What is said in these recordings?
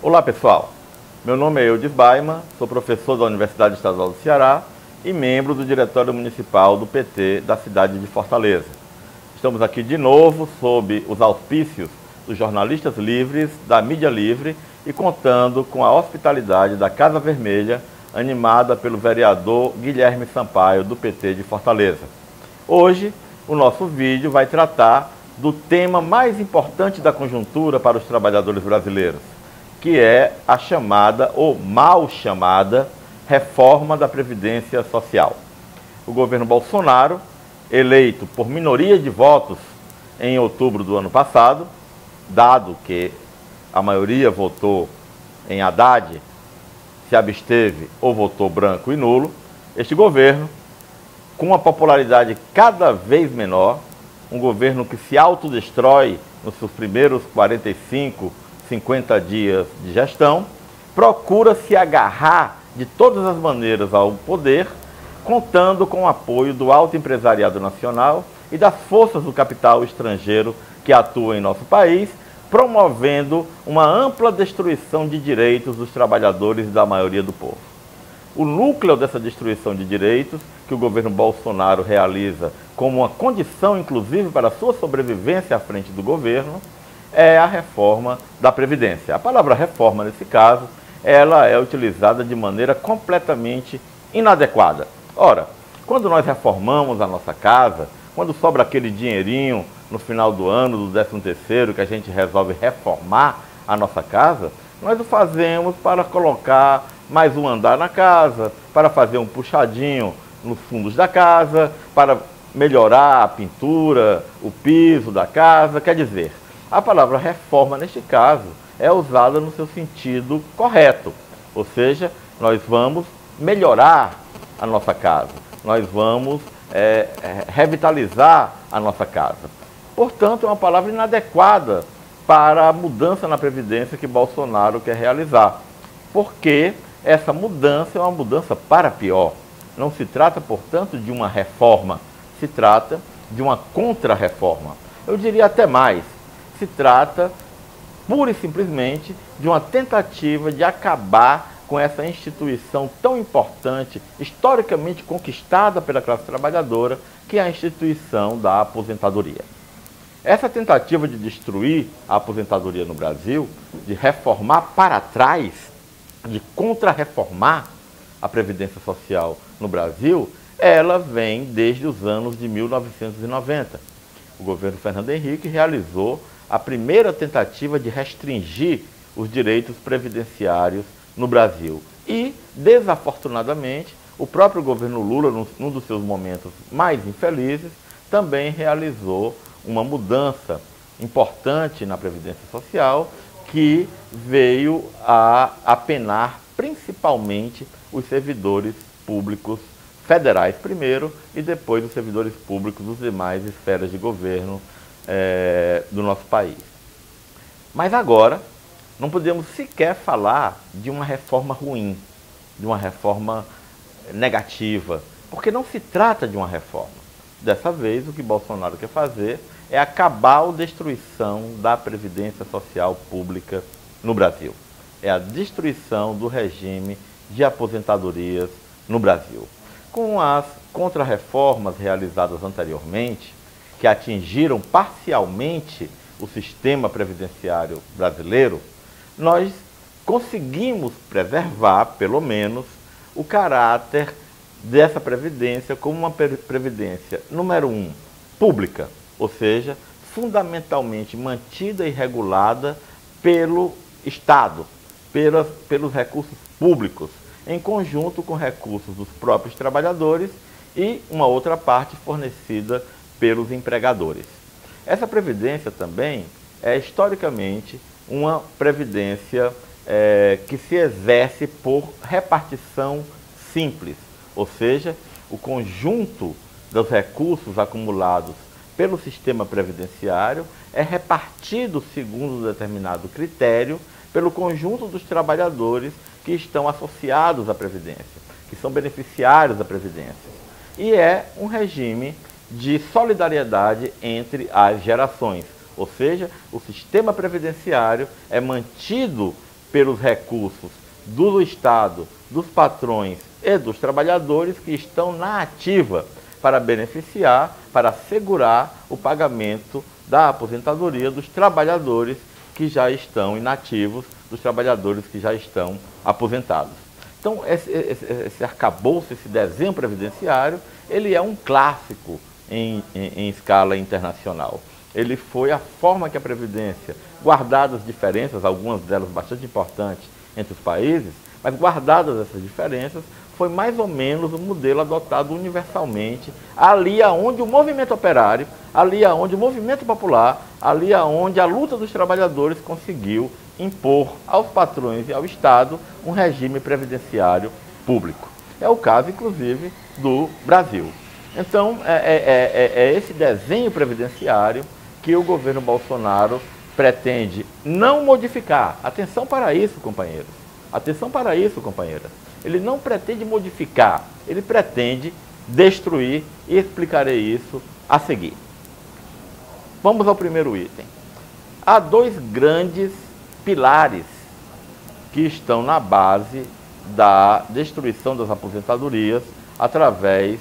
Olá pessoal, meu nome é Eudes Baima, sou professor da Universidade Estadual do Ceará e membro do Diretório Municipal do PT da cidade de Fortaleza. Estamos aqui de novo sob os auspícios dos jornalistas livres, da mídia livre e contando com a hospitalidade da Casa Vermelha, animada pelo vereador Guilherme Sampaio, do PT de Fortaleza. Hoje, o nosso vídeo vai tratar do tema mais importante da conjuntura para os trabalhadores brasileiros, que é a chamada, ou mal chamada, reforma da Previdência Social. O governo Bolsonaro, eleito por minoria de votos em outubro do ano passado, dado que a maioria votou em Haddad, se absteve ou votou branco e nulo, este governo, com uma popularidade cada vez menor, um governo que se autodestrói nos seus primeiros 45, 50 dias de gestão, procura se agarrar de todas as maneiras ao poder, contando com o apoio do alto empresariado nacional e das forças do capital estrangeiro que atuam em nosso país, promovendo uma ampla destruição de direitos dos trabalhadores e da maioria do povo. O núcleo dessa destruição de direitos, que o governo Bolsonaro realiza como uma condição, inclusive, para a sua sobrevivência à frente do governo, é a reforma da Previdência. A palavra reforma, nesse caso, ela é utilizada de maneira completamente inadequada. Ora, quando nós reformamos a nossa casa, quando sobra aquele dinheirinho no final do ano, do 13º, que a gente resolve reformar a nossa casa, nós o fazemos para colocar mais um andar na casa, para fazer um puxadinho nos fundos da casa, para melhorar a pintura, o piso da casa. Quer dizer, a palavra reforma, neste caso, é usada no seu sentido correto. Ou seja, nós vamos melhorar a nossa casa, nós vamos revitalizar a nossa casa. Portanto, é uma palavra inadequada para a mudança na Previdência que Bolsonaro quer realizar, porque essa mudança é uma mudança para pior. Não se trata, portanto, de uma reforma, se trata de uma contra-reforma. Eu diria até mais, se trata, pura e simplesmente, de uma tentativa de acabar com essa instituição tão importante, historicamente conquistada pela classe trabalhadora, que é a instituição da aposentadoria. Essa tentativa de destruir a aposentadoria no Brasil, de reformar para trás, de contra-reformar a Previdência Social no Brasil, ela vem desde os anos de 1990. O governo Fernando Henrique realizou a primeira tentativa de restringir os direitos previdenciários no Brasil. E, desafortunadamente, o próprio governo Lula, num dos seus momentos mais infelizes, também realizou uma mudança importante na Previdência Social que veio a apenar principalmente os servidores públicos federais primeiro e depois os servidores públicos dos demais esferas de governo do nosso país. Mas agora não podemos sequer falar de uma reforma ruim, de uma reforma negativa, porque não se trata de uma reforma. Dessa vez, o que Bolsonaro quer fazer é acabar a destruição da Previdência Social Pública no Brasil. É a destruição do regime de aposentadorias no Brasil. Com as contrarreformas realizadas anteriormente, que atingiram parcialmente o sistema previdenciário brasileiro, nós conseguimos preservar, pelo menos, o caráter dessa previdência como uma previdência, número 1, pública, ou seja, fundamentalmente mantida e regulada pelo Estado, pelos recursos públicos, em conjunto com recursos dos próprios trabalhadores e uma outra parte fornecida pelos empregadores. Essa previdência também é historicamente uma previdência que se exerce por repartição simples, ou seja, o conjunto dos recursos acumulados pelo sistema previdenciário é repartido segundo um determinado critério pelo conjunto dos trabalhadores que estão associados à Previdência, que são beneficiários da Previdência. E é um regime de solidariedade entre as gerações, ou seja, o sistema previdenciário é mantido pelos recursos do Estado, dos patrões e dos trabalhadores que estão na ativa para beneficiar, para assegurar o pagamento da aposentadoria dos trabalhadores que já estão inativos, dos trabalhadores que já estão aposentados. Então, esse arcabouço, esse desenho previdenciário, ele é um clássico em escala internacional. Ele foi a forma que a Previdência, guardadas as diferenças, algumas delas bastante importantes entre os países, mas guardadas essas diferenças, foi mais ou menos o modelo adotado universalmente, ali aonde o movimento operário, ali aonde o movimento popular, ali aonde a luta dos trabalhadores conseguiu impor aos patrões e ao Estado um regime previdenciário público. É o caso, inclusive, do Brasil. Então, é esse desenho previdenciário que o governo Bolsonaro pretende não modificar. Atenção para isso, companheiros. Atenção para isso, companheiras. Ele não pretende modificar, ele pretende destruir, e explicarei isso a seguir. Vamos ao primeiro item. Há dois grandes pilares que estão na base da destruição das aposentadorias através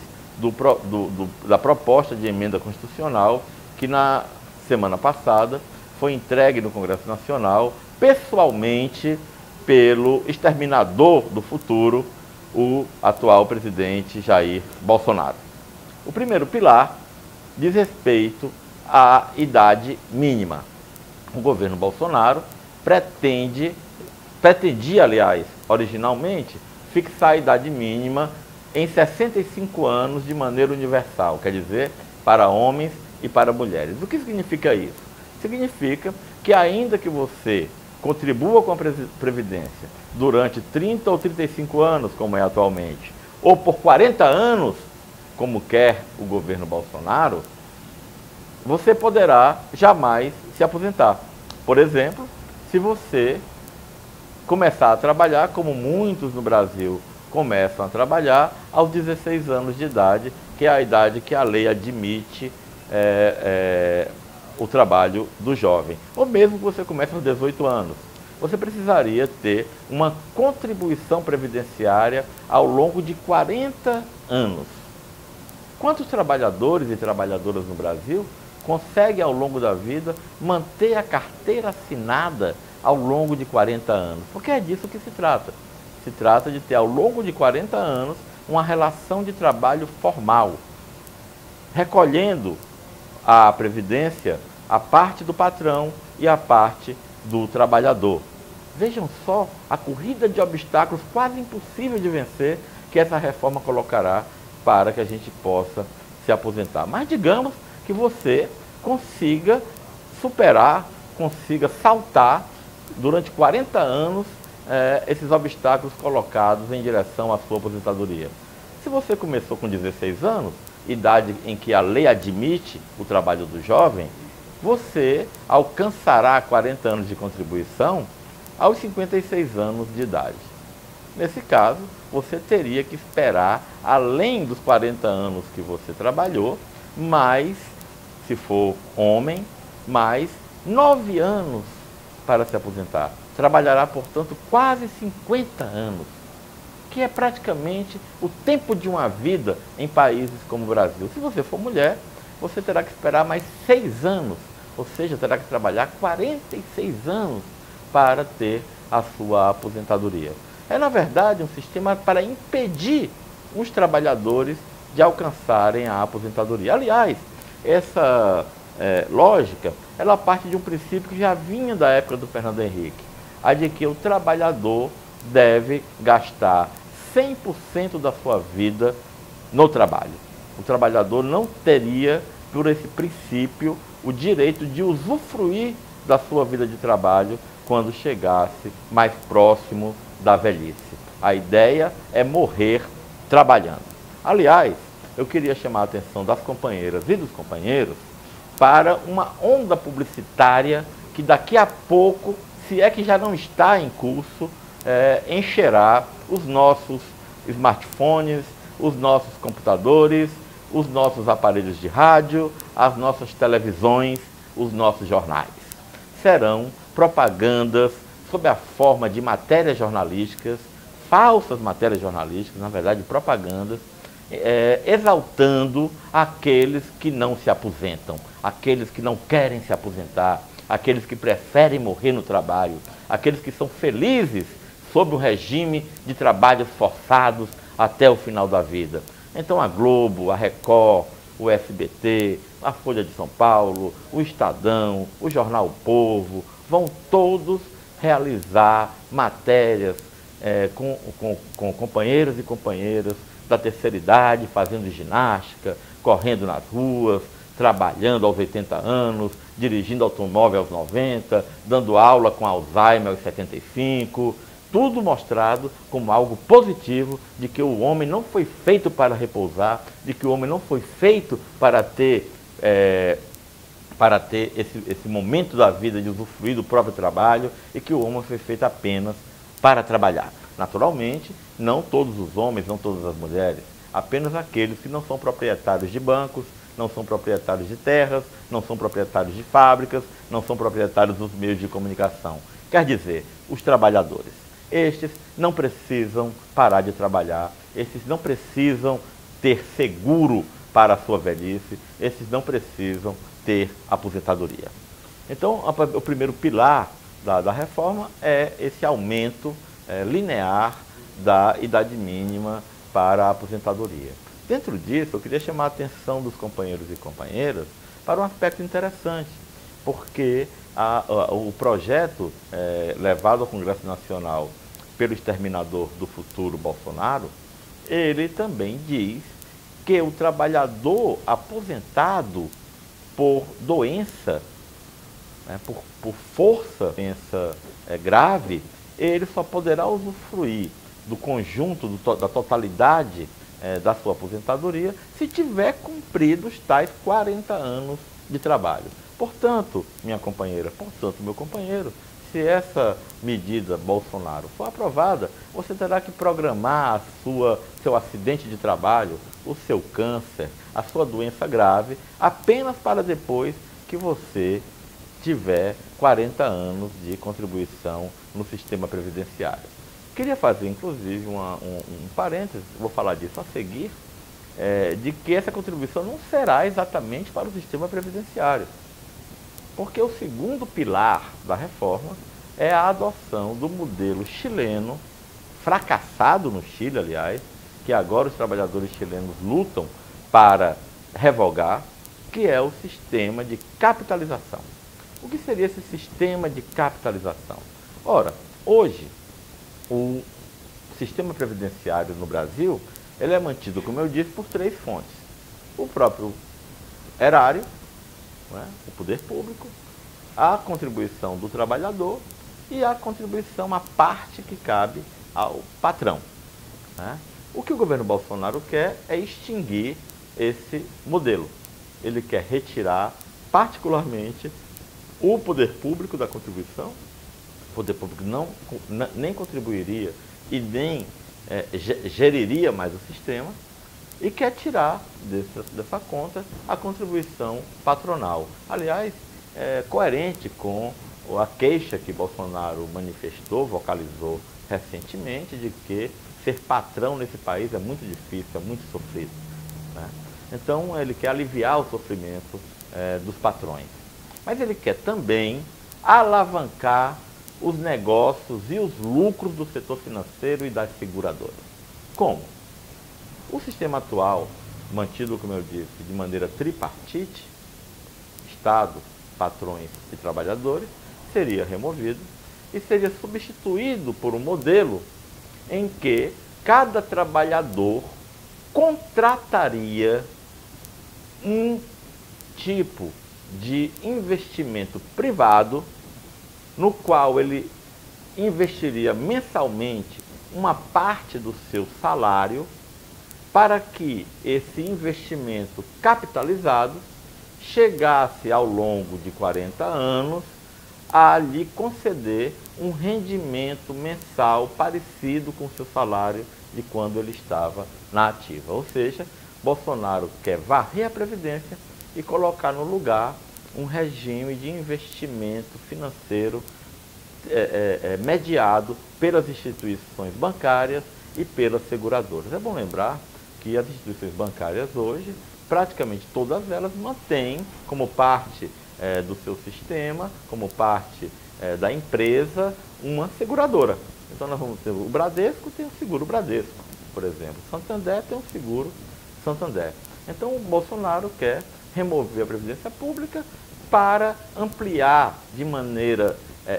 da proposta de emenda constitucional que na semana passada foi entregue no Congresso Nacional pessoalmente pelo exterminador do futuro, o atual presidente Jair Bolsonaro. O primeiro pilar diz respeito à idade mínima. O governo Bolsonaro pretendia, aliás, originalmente, fixar a idade mínima em 65 anos de maneira universal, quer dizer, para homens e para mulheres. O que significa isso? Significa que ainda que você contribua com a Previdência durante 30 ou 35 anos, como é atualmente, ou por 40 anos, como quer o governo Bolsonaro, você poderá jamais se aposentar. Por exemplo, se você começar a trabalhar, como muitos no Brasil começam a trabalhar, aos 16 anos de idade, que é a idade que a lei admite o trabalho do jovem. Ou mesmo que você comece aos 18 anos. Você precisaria ter uma contribuição previdenciária ao longo de 40 anos. Quantos trabalhadores e trabalhadoras no Brasil conseguem, ao longo da vida, manter a carteira assinada ao longo de 40 anos? Porque é disso que se trata. Se trata de ter, ao longo de 40 anos, uma relação de trabalho formal, recolhendo a Previdência a parte do patrão e a parte do trabalhador. Vejam só a corrida de obstáculos quase impossível de vencer que essa reforma colocará para que a gente possa se aposentar. Mas digamos que você consiga superar, consiga saltar durante 40 anos esses obstáculos colocados em direção à sua aposentadoria. Se você começou com 16 anos, idade em que a lei admite o trabalho do jovem, você alcançará 40 anos de contribuição aos 56 anos de idade. Nesse caso, você teria que esperar, além dos 40 anos que você trabalhou, mais, se for homem, mais 9 anos para se aposentar. Trabalhará, portanto, quase 50 anos, que é praticamente o tempo de uma vida em países como o Brasil. Se você for mulher, você terá que esperar mais 6 anos, ou seja, terá que trabalhar 46 anos para ter a sua aposentadoria. É, na verdade, um sistema para impedir os trabalhadores de alcançarem a aposentadoria. Aliás, essa lógica, ela parte de um princípio que já vinha da época do Fernando Henrique, a de que o trabalhador deve gastar 100% da sua vida no trabalho. O trabalhador não teria, por esse princípio, o direito de usufruir da sua vida de trabalho quando chegasse mais próximo da velhice. A ideia é morrer trabalhando. Aliás, eu queria chamar a atenção das companheiras e dos companheiros para uma onda publicitária que daqui a pouco, se é que já não está em curso, encherá os nossos smartphones, os nossos computadores, os nossos aparelhos de rádio, as nossas televisões, os nossos jornais. Serão propagandas sob a forma de matérias jornalísticas, falsas matérias jornalísticas, na verdade propagandas, exaltando aqueles que não se aposentam, aqueles que não querem se aposentar, aqueles que preferem morrer no trabalho, aqueles que são felizes sob um regime de trabalhos forçados até o final da vida. Então a Globo, a Record, o SBT, a Folha de São Paulo, o Estadão, o Jornal O Povo, vão todos realizar matérias com companheiros e companheiras da terceira idade, fazendo ginástica, correndo nas ruas, trabalhando aos 80 anos, dirigindo automóvel aos 90, dando aula com Alzheimer aos 75, tudo mostrado como algo positivo, de que o homem não foi feito para repousar, de que o homem não foi feito para ter esse momento da vida de usufruir do próprio trabalho, e que o homem foi feito apenas para trabalhar. Naturalmente, não todos os homens, não todas as mulheres, apenas aqueles que não são proprietários de bancos, não são proprietários de terras, não são proprietários de fábricas, não são proprietários dos meios de comunicação. Quer dizer, os trabalhadores. Estes não precisam parar de trabalhar, estes não precisam ter seguro para a sua velhice, esses não precisam ter aposentadoria. Então, o primeiro pilar da reforma é esse aumento linear da idade mínima para a aposentadoria. Dentro disso, eu queria chamar a atenção dos companheiros e companheiras para um aspecto interessante, porque o projeto levado ao Congresso Nacional pelo exterminador do futuro Bolsonaro, ele também diz que o trabalhador aposentado por doença, por força, doença grave, ele só poderá usufruir do conjunto, da totalidade da sua aposentadoria, se tiver cumprido os tais 40 anos de trabalho. Portanto, minha companheira, portanto, meu companheiro, se essa medida Bolsonaro for aprovada, você terá que programar seu acidente de trabalho, o seu câncer, a sua doença grave, apenas para depois que você tiver 40 anos de contribuição no sistema previdenciário. Queria fazer, inclusive, um parênteses, vou falar disso a seguir, de que essa contribuição não será exatamente para o sistema previdenciário. Porque o segundo pilar da reforma é a adoção do modelo chileno, fracassado no Chile, aliás, que agora os trabalhadores chilenos lutam para revogar, que é o sistema de capitalização. O que seria esse sistema de capitalização? Ora, hoje, o sistema previdenciário no Brasil, ele é mantido, como eu disse, por três fontes. O próprio erário, o poder público, a contribuição do trabalhador e a contribuição, a parte que cabe ao patrão. O que o governo Bolsonaro quer é extinguir esse modelo. Ele quer retirar, particularmente, o poder público da contribuição. O poder público nem contribuiria e nem geriria mais o sistema, e quer tirar dessa conta a contribuição patronal. Aliás, coerente com a queixa que Bolsonaro manifestou, vocalizou recentemente, de que ser patrão nesse país é muito difícil, é muito sofrido. Então, ele quer aliviar o sofrimento dos patrões. Mas ele quer também alavancar os negócios e os lucros do setor financeiro e das seguradoras. Como? O sistema atual, mantido, como eu disse, de maneira tripartite, Estado, patrões e trabalhadores, seria removido e seria substituído por um modelo em que cada trabalhador contrataria um tipo de investimento privado, no qual ele investiria mensalmente uma parte do seu salário, para que esse investimento capitalizado chegasse ao longo de 40 anos a lhe conceder um rendimento mensal parecido com o seu salário de quando ele estava na ativa. Ou seja, Bolsonaro quer varrer a Previdência e colocar no lugar um regime de investimento financeiro mediado pelas instituições bancárias e pelas seguradoras. É bom lembrar que as instituições bancárias hoje, praticamente todas elas mantêm como parte do seu sistema, como parte da empresa, uma seguradora. Então nós vamos ter o Bradesco, tem o seguro Bradesco, por exemplo. Santander tem o seguro Santander. Então o Bolsonaro quer remover a Previdência Pública para ampliar de maneira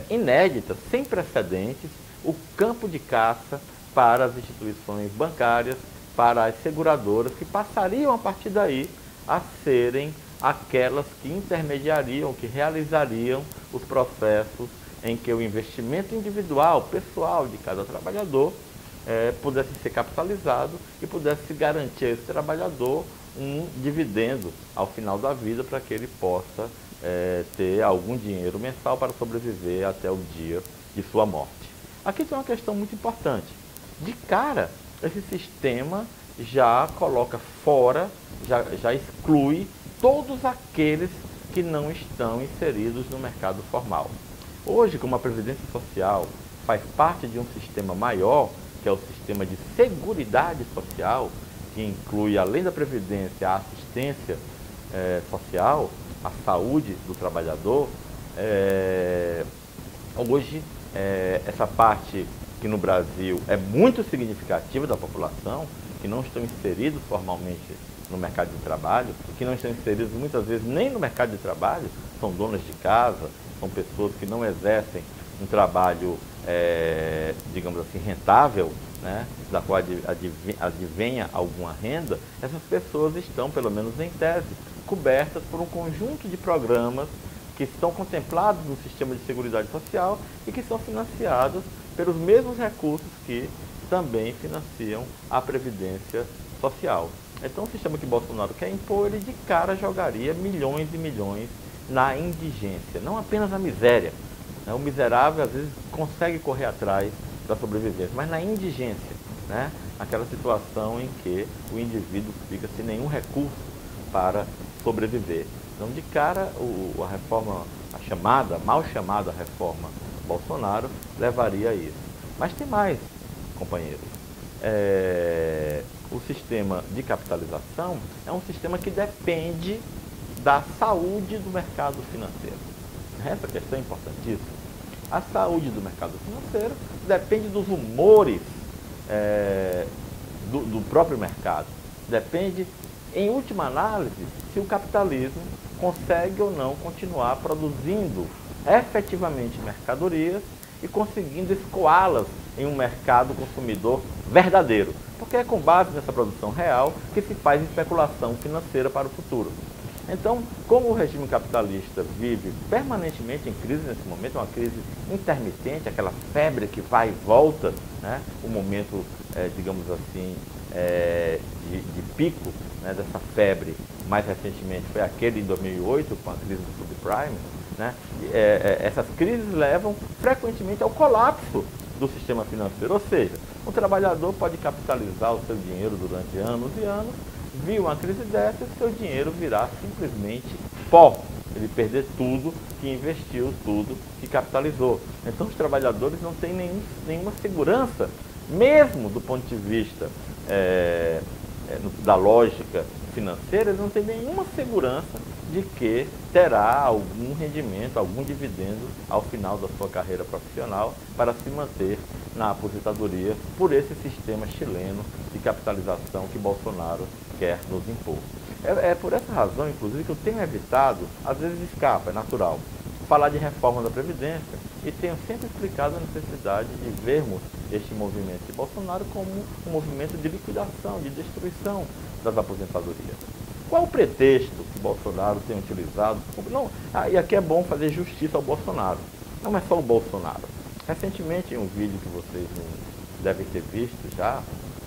inédita, sem precedentes, o campo de caça para as instituições bancárias, para as seguradoras, que passariam a partir daí a serem aquelas que intermediariam, que realizariam os processos em que o investimento individual, pessoal de cada trabalhador pudesse ser capitalizado e pudesse garantir a esse trabalhador um dividendo ao final da vida para que ele possa ter algum dinheiro mensal para sobreviver até o dia de sua morte. Aqui tem uma questão muito importante. De cara, esse sistema já coloca fora, já exclui todos aqueles que não estão inseridos no mercado formal. Hoje, como a Previdência Social faz parte de um sistema maior, que é o sistema de Seguridade Social, que inclui, além da Previdência, a assistência social, a saúde do trabalhador, hoje essa parte que no Brasil é muito significativa da população, que não estão inseridos formalmente no mercado de trabalho, que não estão inseridos muitas vezes nem no mercado de trabalho, são donas de casa, são pessoas que não exercem um trabalho, digamos assim, rentável, né, da qual advenha alguma renda. Essas pessoas estão, pelo menos em tese, cobertas por um conjunto de programas que estão contemplados no sistema de Seguridade Social e que são financiados pelos mesmos recursos que também financiam a Previdência Social. Então, o sistema que Bolsonaro quer impor, ele de cara jogaria milhões e milhões na indigência, não apenas na miséria. Né? O miserável, às vezes, consegue correr atrás da sobrevivência, mas na indigência, né? Aquela situação em que o indivíduo fica sem nenhum recurso para sobreviver. Então, de cara, a reforma, mal chamada reforma Bolsonaro, levaria a isso. Mas tem mais, companheiros. O sistema de capitalização é um sistema que depende da saúde do mercado financeiro. Essa questão é importantíssima. A saúde do mercado financeiro depende dos humores do próprio mercado. Depende, em última análise, se o capitalismo consegue ou não continuar produzindo efetivamente mercadorias e conseguindo escoá-las em um mercado consumidor verdadeiro. Porque é com base nessa produção real que se faz especulação financeira para o futuro. Então, como o regime capitalista vive permanentemente em crise nesse momento, uma crise intermitente, aquela febre que vai e volta, né? O momento, digamos assim, de pico, né, dessa febre, mais recentemente, foi aquele em 2008, com a crise do subprime, né? Essas crises levam frequentemente ao colapso do sistema financeiro, ou seja, o trabalhador pode capitalizar o seu dinheiro durante anos e anos, viu uma crise dessa, seu dinheiro virá simplesmente pó, ele perder tudo que investiu, tudo que capitalizou. Então os trabalhadores não têm nenhuma segurança, mesmo do ponto de vista da lógica financeira, eles não têm nenhuma segurança de que terá algum rendimento, algum dividendo ao final da sua carreira profissional para se manter na aposentadoria por esse sistema chileno de capitalização que Bolsonaro quer nos impor. É por essa razão, inclusive, que eu tenho evitado, às vezes escapa, é natural, falar de reforma da Previdência e tenho sempre explicado a necessidade de vermos este movimento de Bolsonaro como um movimento de liquidação, de destruição das aposentadorias. Qual o pretexto que Bolsonaro tem utilizado? Não, e aqui é bom fazer justiça ao Bolsonaro. Não é só o Bolsonaro. Recentemente, em um vídeo que vocês devem ter visto já,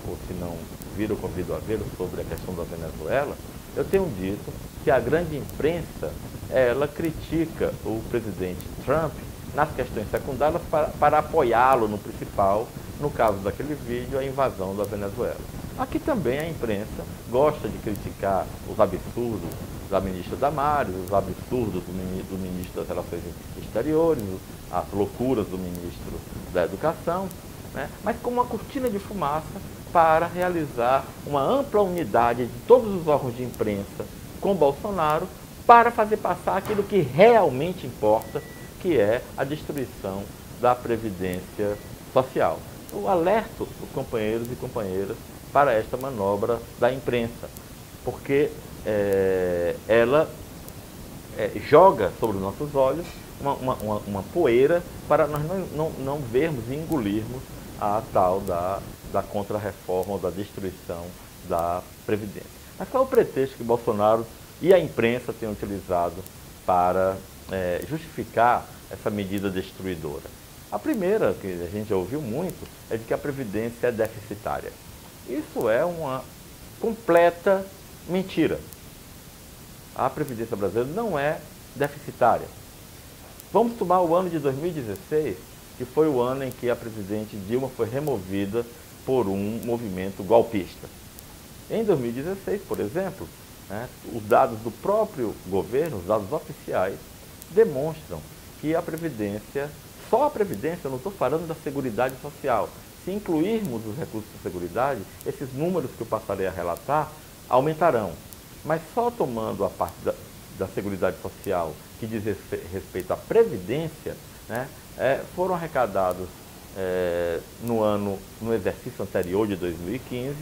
ou se não viram, convido a vê-lo, sobre a questão da Venezuela, eu tenho dito que a grande imprensa, ela critica o presidente Trump nas questões secundárias para apoiá-lo no principal, no caso daquele vídeo, a invasão da Venezuela. Aqui também a imprensa gosta de criticar os absurdos da ministra Damares, os absurdos do ministro das Relações Exteriores, as loucuras do ministro da Educação, né? Mas com uma cortina de fumaça para realizar uma ampla unidade de todos os órgãos de imprensa com Bolsonaro para fazer passar aquilo que realmente importa, que é a destruição da Previdência Social. Eu alerto os companheiros e companheiras para esta manobra da imprensa, porque ela joga sobre os nossos olhos uma poeira para nós não vermos e engolirmos a tal da contra-reforma ou da destruição da Previdência. Mas qual é o pretexto que Bolsonaro e a imprensa têm utilizado para justificar essa medida destruidora? A primeira, que a gente já ouviu muito, é de que a Previdência é deficitária. Isso é uma completa mentira. A Previdência brasileira não é deficitária. Vamos tomar o ano de 2016, que foi o ano em que a presidente Dilma foi removida por um movimento golpista. Em 2016, por exemplo, os dados do próprio governo, os dados oficiais, demonstram que a Previdência, só a Previdência, eu não estou falando da Seguridade Social. Se incluirmos os recursos da Seguridade, esses números que eu passarei a relatar aumentarão. Mas só tomando a parte da Seguridade Social, que diz respeito à Previdência, foram arrecadados no exercício anterior de 2015,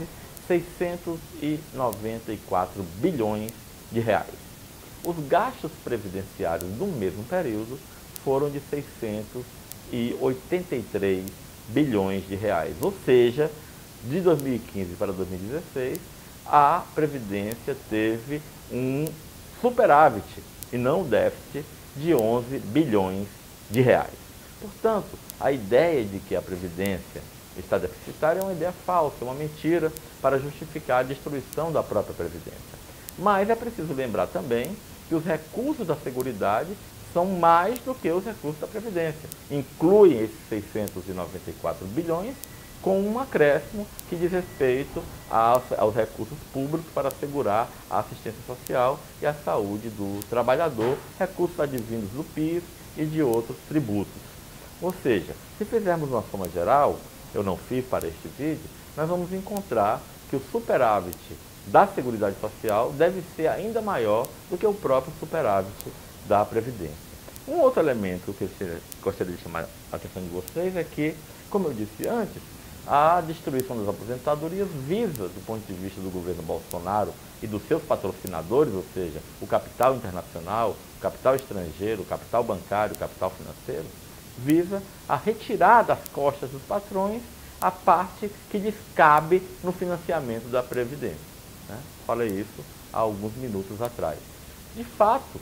694 bilhões de reais. Os gastos previdenciários no mesmo período foram de 683 bilhões de reais. Ou seja, de 2015 para 2016, a Previdência teve um superávit e não um déficit de 11 bilhões de reais. Portanto, a ideia de que a Previdência está deficitária é uma ideia falsa, uma mentira para justificar a destruição da própria Previdência. Mas é preciso lembrar também que os recursos da Seguridade são mais do que os recursos da Previdência. Incluem esses 694 bilhões com um acréscimo que diz respeito aos recursos públicos para assegurar a assistência social e a saúde do trabalhador, recursos advindos do PIS e de outros tributos. Ou seja, se fizermos uma soma geral, eu não fiz para este vídeo, nós vamos encontrar que o superávit da Seguridade Social deve ser ainda maior do que o próprio superávit da Previdência. Um outro elemento que eu gostaria de chamar a atenção de vocês é que, como eu disse antes, a destruição das aposentadorias visa, do ponto de vista do governo Bolsonaro e dos seus patrocinadores, ou seja, o capital internacional, o capital estrangeiro, o capital bancário, o capital financeiro, visa a retirar das costas dos patrões a parte que lhes cabe no financiamento da Previdência. Falei isso há alguns minutos atrás. De fato,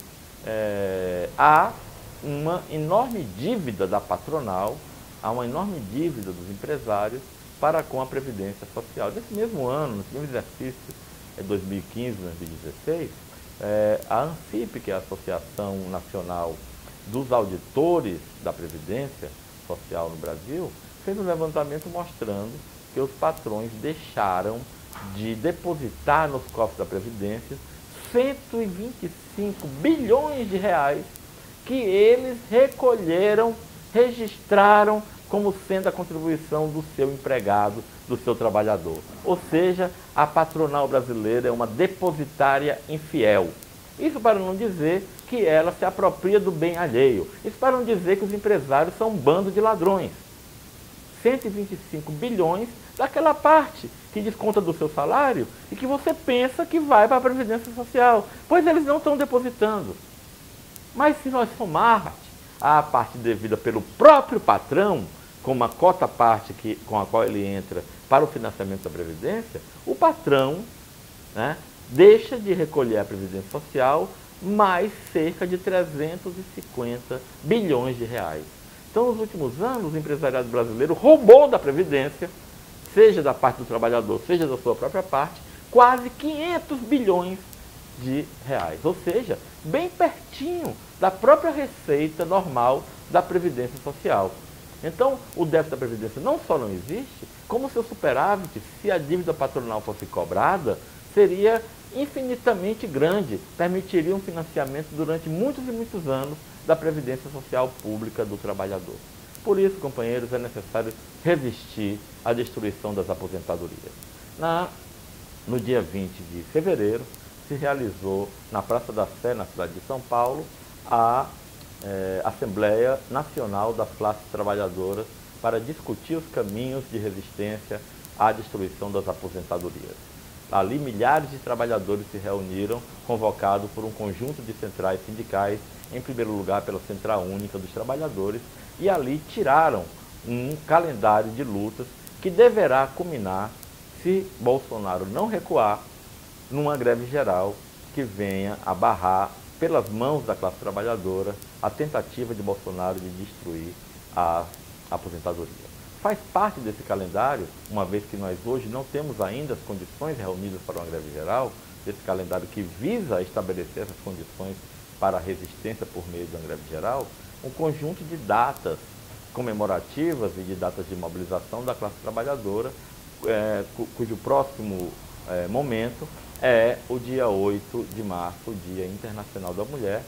há uma enorme dívida da patronal, há uma enorme dívida dos empresários para com a Previdência Social. Nesse mesmo ano, nesse mesmo exercício, 2015, 2016, a ANSIP, que é a Associação Nacional dos Auditores da Previdência Social no Brasil, fez um levantamento mostrando que os patrões deixaram de depositar nos cofres da Previdência 125 bilhões de reais que eles recolheram, registraram como sendo a contribuição do seu empregado, do seu trabalhador. Ou seja, a patronal brasileira é uma depositária infiel. Isso para não dizer que ela se apropria do bem alheio. Isso para não dizer que os empresários são um bando de ladrões. 125 bilhões daquela parte que desconta do seu salário e que você pensa que vai para a Previdência Social, pois eles não estão depositando. Mas se nós somarmos a parte devida pelo próprio patrão, com uma cota parte com a qual ele entra para o financiamento da Previdência, o patrão deixa de recolher a Previdência Social mais cerca de 350 bilhões de reais. Então, nos últimos anos, o empresariado brasileiro roubou da Previdência, seja da parte do trabalhador, seja da sua própria parte, quase 500 bilhões de reais. Ou seja, bem pertinho da própria receita normal da Previdência Social. Então, o déficit da Previdência não só não existe, como seu superávit, se a dívida patronal fosse cobrada, seria infinitamente grande, permitiria um financiamento durante muitos e muitos anos da Previdência Social Pública do trabalhador. Por isso, companheiros, é necessário resistir à destruição das aposentadorias. No dia 20 de fevereiro, se realizou na Praça da Sé, na cidade de São Paulo, a Assembleia Nacional das Classes Trabalhadoras para discutir os caminhos de resistência à destruição das aposentadorias. Ali, milhares de trabalhadores se reuniram, convocados por um conjunto de centrais sindicais, em primeiro lugar pela Central Única dos Trabalhadores, e ali tiraram um calendário de lutas que deverá culminar, se Bolsonaro não recuar, numa greve geral que venha a barrar, pelas mãos da classe trabalhadora, a tentativa de Bolsonaro de destruir a aposentadoria. Faz parte desse calendário, uma vez que nós hoje não temos ainda as condições reunidas para uma greve geral, desse calendário que visa estabelecer essas condições para a resistência por meio da greve geral, um conjunto de datas comemorativas e de datas de mobilização da classe trabalhadora, cujo próximo momento é o dia 8 de março, o Dia Internacional da Mulher,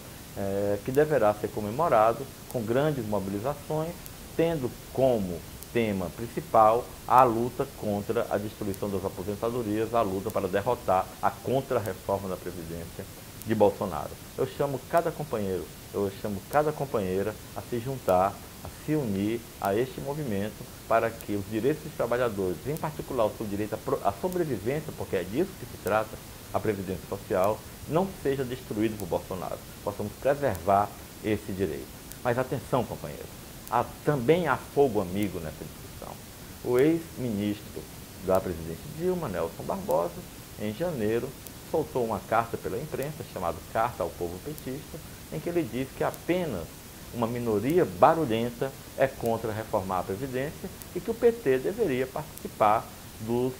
que deverá ser comemorado com grandes mobilizações, tendo como tema principal a luta contra a destruição das aposentadorias, a luta para derrotar a contra-reforma da Previdência de Bolsonaro. Eu chamo cada companheiro, eu chamo cada companheira a se juntar, a se unir a este movimento para que os direitos dos trabalhadores, em particular o seu direito à sobrevivência, porque é disso que se trata, a Previdência Social, não seja destruído por Bolsonaro. Possamos preservar esse direito. Mas atenção, companheiros, também há fogo amigo nessa discussão. O ex-ministro da presidente Dilma, Nelson Barbosa, em janeiro, soltou uma carta pela imprensa, chamada Carta ao Povo Petista, em que ele diz que apenas uma minoria barulhenta é contra reformar a Previdência e que o PT deveria participar dos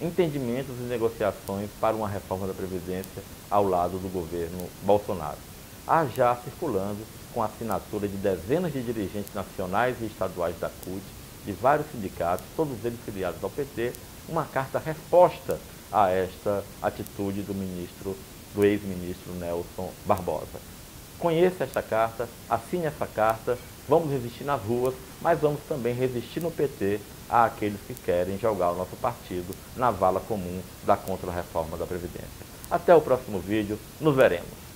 entendimentos e negociações para uma reforma da Previdência ao lado do governo Bolsonaro. Há já circulando, com a assinatura de dezenas de dirigentes nacionais e estaduais da CUT, de vários sindicatos, todos eles filiados ao PT, uma carta-resposta a esta atitude do ex-ministro Nelson Barbosa. Conheça esta carta, assine essa carta, vamos resistir nas ruas, mas vamos também resistir no PT àqueles que querem jogar o nosso partido na vala comum da contra-reforma da Previdência. Até o próximo vídeo, nos veremos.